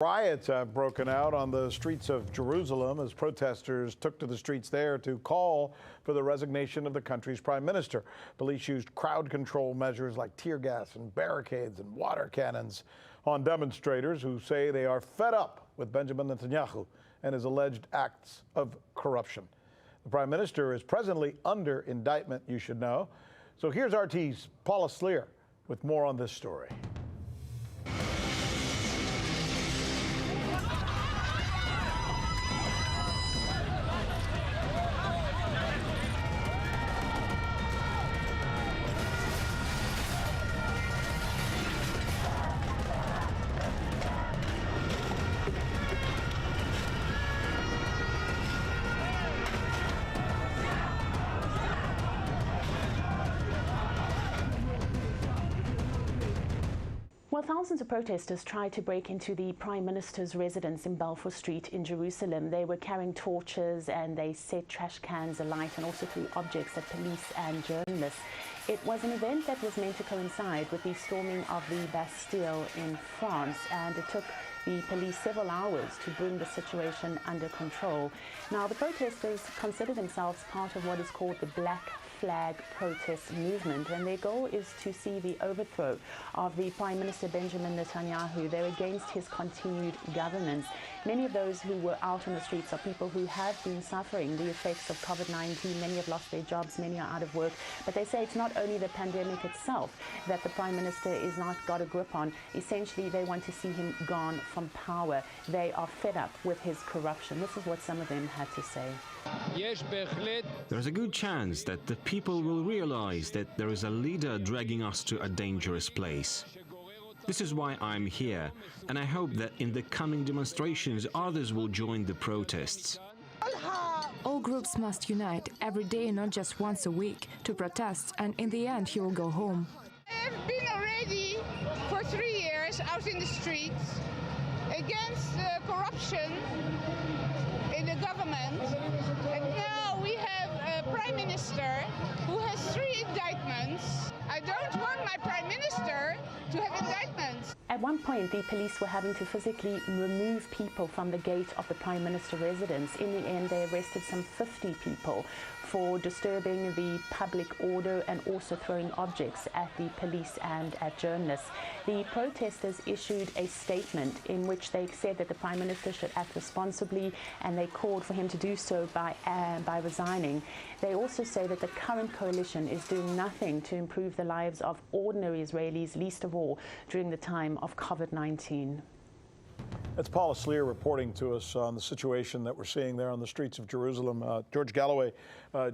Riots have broken out on the streets of Jerusalem as protesters took to the streets there to call for the resignation of the country's prime minister. Police used crowd control measures like tear gas and barricades and water cannons on demonstrators who say they are fed up with Benjamin Netanyahu and his alleged acts of corruption. The prime minister is presently under indictment, you should know. So here's RT's Paula Sleer with more on this story. Well, thousands of protesters tried to break into the Prime Minister's residence in Balfour Street in Jerusalem. They were carrying torches and they set trash cans alight and also threw objects at police and journalists. It was an event that was meant to coincide with the storming of the Bastille in France, and it took the police several hours to bring the situation under control. Now, the protesters consider themselves part of what is called the Black Flag protest movement, and their goal is to see the overthrow of the Prime Minister Benjamin Netanyahu. They're against his continued governance. Many of those who were out on the streets are people who have been suffering the effects of COVID-19. Many have lost their jobs, many are out of work, but they say it's not only the pandemic itself that the Prime Minister is not got a grip on. Essentially, they want to see him gone from power. They are fed up with his corruption. This is what some of them had to say. There's a good chance that the people will realize that there is a leader dragging us to a dangerous place. This is why I'm here, and I hope that in the coming demonstrations others will join the protests. All groups must unite every day, not just once a week, to protest, and in the end he will go home. I've been already for 3 years out in the streets against corruption in the government, and now we have a prime minister who has 3 indictments. I don't want my prime minister to have indictments. At one point, the police were having to physically remove people from the gate of the Prime Minister residence. In the end, they arrested some 50 people for disturbing the public order and also throwing objects at the police and at journalists. The protesters issued a statement in which they said that the Prime Minister should act responsibly, and they called for him to do so by resigning. They also say that the current coalition is doing nothing to improve the lives of ordinary Israelis, least of all during the time of COVID-19. That's Paula Sleer reporting to us on the situation that we're seeing there on the streets of Jerusalem. George Galloway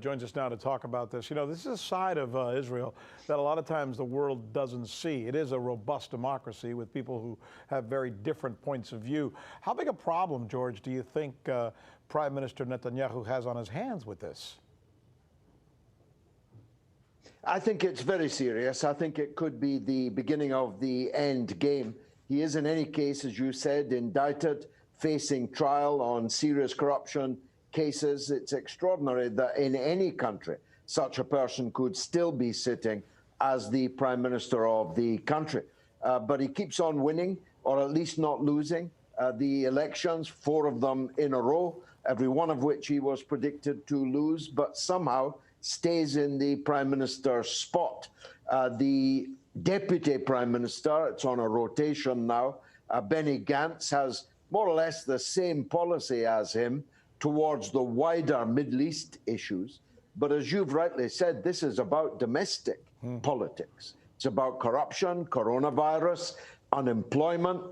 joins us now to talk about this. You know, this is a side of Israel that a lot of times the world doesn't see. It is a robust democracy with people who have very different points of view. How big a problem, George, do you think Prime Minister Netanyahu has on his hands with this? I think it's very serious. I think it could be the beginning of the end game. He is, in any case, as you said, indicted, facing trial on serious corruption cases. It's extraordinary that in any country such a person could still be sitting as the prime minister of the country. But he keeps on winning, or at least not losing, the elections, 4 of them in a row, every one of which he was predicted to lose, but somehow stays in the prime minister's spot. The deputy prime minister, it's on a rotation now, Benny Gantz, has more or less the same policy as him towards the wider Middle East issues. But as you've rightly said, this is about domestic politics. It's about corruption, coronavirus, unemployment,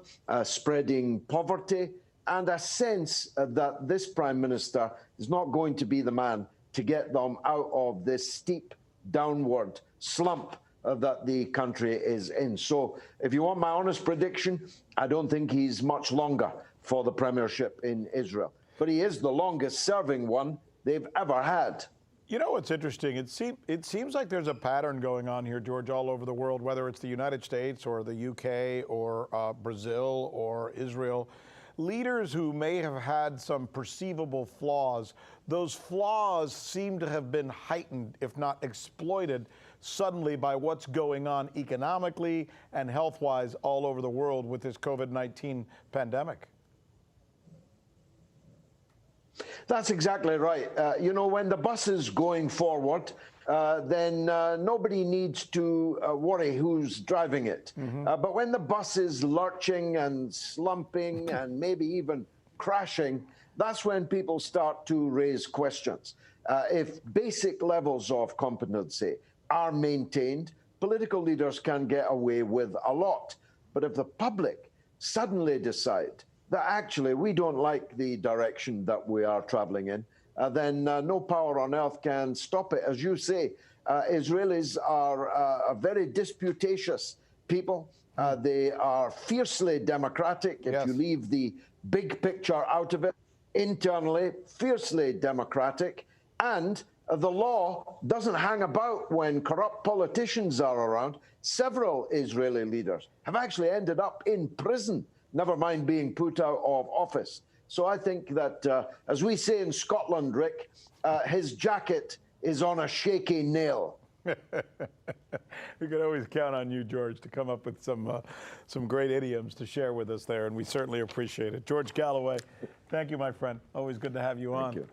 spreading poverty, and a sense that this prime minister is not going to be the man to get them out of this steep downward slump that the country is in. So if you want my honest prediction, I don't think he's much longer for the premiership in Israel. But he is the longest serving one they've ever had. You know what's interesting? It seems like there's a pattern going on here, George, all over the world, whether it's the United States or the UK or Brazil or Israel. Leaders who may have had some perceivable flaws, those flaws seem to have been heightened, if not exploited, suddenly by what's going on economically and health-wise all over the world with this COVID-19 pandemic. That's exactly right. You know, when the bus is going forward, then nobody needs to worry who's driving it. But when the bus is lurching and slumping and maybe even crashing, that's when people start to raise questions. If basic levels of competency are maintained, political leaders can get away with a lot. But if the public suddenly decide that actually we don't like the direction that we are traveling in, then no power on earth can stop it. As you say, Israelis are a very disputatious people. They are fiercely democratic. If you leave the big picture out of it, internally, fiercely democratic. And the law doesn't hang about when corrupt politicians are around. Several Israeli leaders have actually ended up in prison, never mind being put out of office. So I think that, as we say in Scotland, Rick, his jacket is on a shaky nail. We could always count on you, George, to come up with some great idioms to share with us there, and we certainly appreciate it. George Galloway, thank you, my friend. Always good to have you on. Thank you.